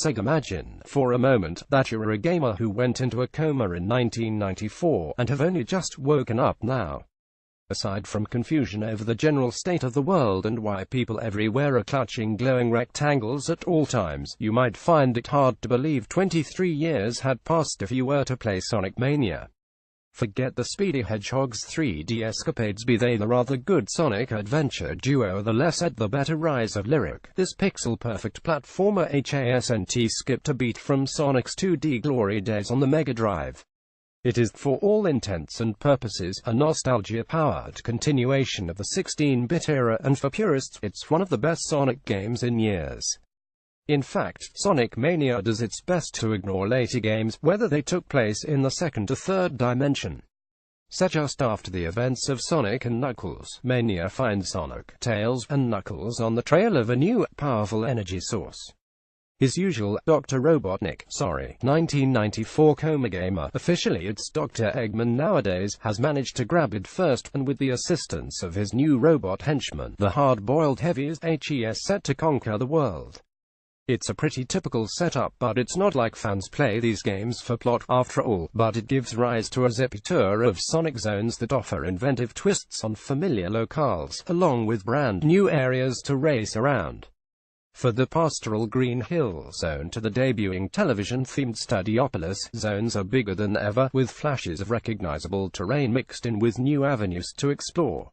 Sega. Imagine, for a moment, that you're a gamer who went into a coma in 1994, and have only just woken up now. Aside from confusion over the general state of the world and why people everywhere are clutching glowing rectangles at all times, you might find it hard to believe 23 years had passed if you were to play Sonic Mania. Forget the Speedy Hedgehog's 3D escapades, be they the rather good Sonic adventure duo or the less the better rise of Lyric. This pixel-perfect platformer HASNT skipped a beat from Sonic's 2D glory days on the Mega Drive. It is, for all intents and purposes, a nostalgia-powered continuation of the 16-bit era, and for purists, it's one of the best Sonic games in years. In fact, Sonic Mania does its best to ignore later games, whether they took place in the second or third dimension. Set just after the events of Sonic and Knuckles, Mania finds Sonic, Tails, and Knuckles on the trail of a new, powerful energy source. His usual, Dr. Robotnik, 1994 coma gamer, officially it's Dr. Eggman nowadays, has managed to grab it first, and with the assistance of his new robot henchman, the hard-boiled heavies, HES, set to conquer the world. It's a pretty typical setup, but it's not like fans play these games for plot, after all, but it gives rise to a zippy tour of Sonic zones that offer inventive twists on familiar locales, along with brand new areas to race around. For the pastoral Green Hill zone to the debuting television-themed Studiopolis zones are bigger than ever, with flashes of recognizable terrain mixed in with new avenues to explore.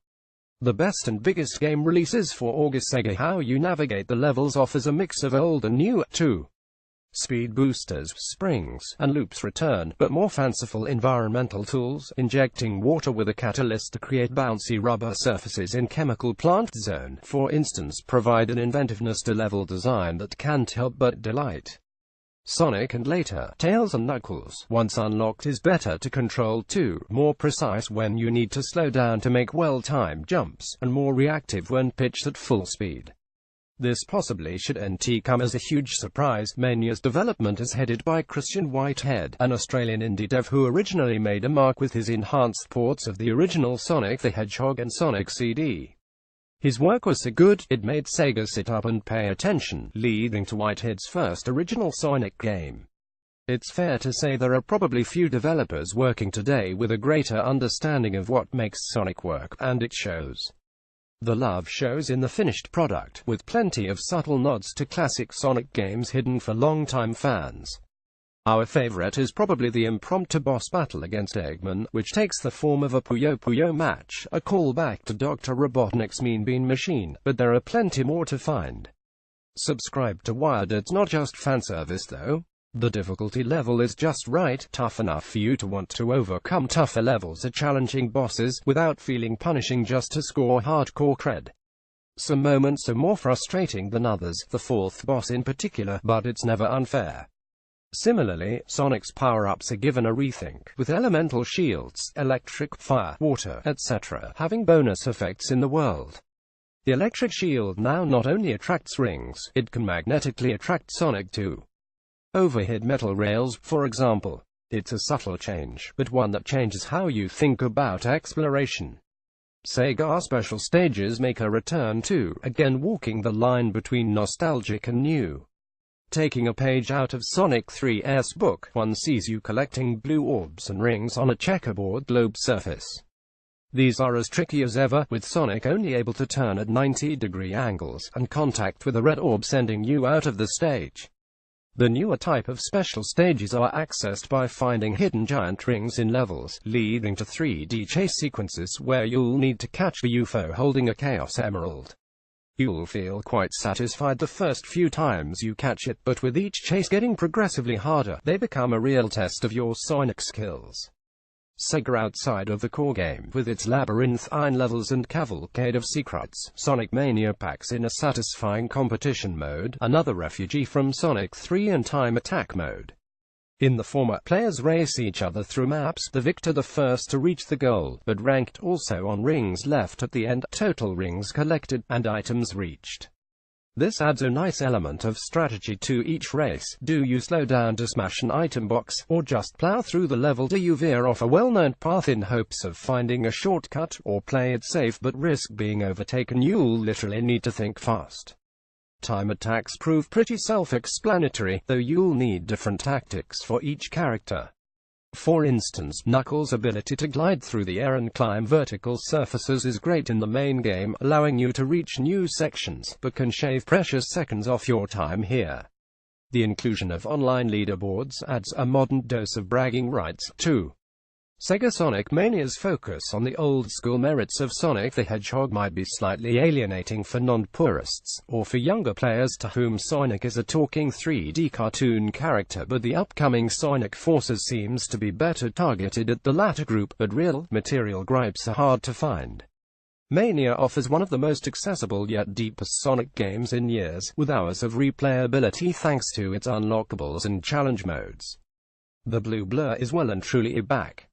The best and biggest game releases for August. Sega How You Navigate the Levels offers a mix of old and new, too. Speed boosters, springs, and loops return, but more fanciful environmental tools, injecting water with a catalyst to create bouncy rubber surfaces in Chemical Plant Zone, for instance, provide an inventiveness to level design that can't help but delight. Sonic and later, Tails and Knuckles, once unlocked, is better to control too, more precise when you need to slow down to make well-timed jumps, and more reactive when pitched at full speed. This possibly should come as a huge surprise. Mania's development is headed by Christian Whitehead, an Australian indie dev who originally made a mark with his enhanced ports of the original Sonic the Hedgehog and Sonic CD. His work was so good, it made Sega sit up and pay attention, leading to Whitehead's first original Sonic game. It's fair to say there are probably few developers working today with a greater understanding of what makes Sonic work, and it shows. The love shows in the finished product, with plenty of subtle nods to classic Sonic games hidden for longtime fans. Our favorite is probably the impromptu boss battle against Eggman, which takes the form of a Puyo Puyo match, a callback to Dr. Robotnik's Mean Bean Machine, but there are plenty more to find. Subscribe to Wired. It's not just fanservice though. The difficulty level is just right, tough enough for you to want to overcome tougher levels or challenging bosses, without feeling punishing just to score hardcore cred. Some moments are more frustrating than others, the fourth boss in particular, but it's never unfair. Similarly, Sonic's power-ups are given a rethink, with elemental shields, electric, fire, water, etc., having bonus effects in the world. The electric shield now not only attracts rings, it can magnetically attract Sonic too. Overhead metal rails, for example. It's a subtle change, but one that changes how you think about exploration. Sega special stages make a return too, again walking the line between nostalgic and new. Taking a page out of Sonic 3's book, one sees you collecting blue orbs and rings on a checkerboard globe surface. These are as tricky as ever, with Sonic only able to turn at 90-degree angles, and contact with a red orb sending you out of the stage. The newer type of special stages are accessed by finding hidden giant rings in levels, leading to 3D chase sequences where you'll need to catch a UFO holding a Chaos Emerald. You'll feel quite satisfied the first few times you catch it, but with each chase getting progressively harder, they become a real test of your Sonic skills. Sega outside of the core game, with its labyrinthine levels and cavalcade of secrets, Sonic Mania packs in a satisfying competition mode, another refugee from Sonic 3 and time attack mode. In the former, players race each other through maps, the victor the first to reach the goal, but ranked also on rings left at the end, total rings collected, and items reached. This adds a nice element of strategy to each race. Do you slow down to smash an item box, or just plow through the level? Do you veer off a well-known path in hopes of finding a shortcut, or play it safe but risk being overtaken? You'll literally need to think fast. Time attacks prove pretty self-explanatory, though you'll need different tactics for each character. For instance, Knuckles' ability to glide through the air and climb vertical surfaces is great in the main game, allowing you to reach new sections, but can shave precious seconds off your time here. The inclusion of online leaderboards adds a modern dose of bragging rights, too. Sega Sonic Mania's focus on the old-school merits of Sonic the Hedgehog might be slightly alienating for non-purists, or for younger players to whom Sonic is a talking 3D cartoon character, but the upcoming Sonic Forces seems to be better targeted at the latter group, but real, material gripes are hard to find. Mania offers one of the most accessible yet deepest Sonic games in years, with hours of replayability thanks to its unlockables and challenge modes. The blue blur is well and truly back.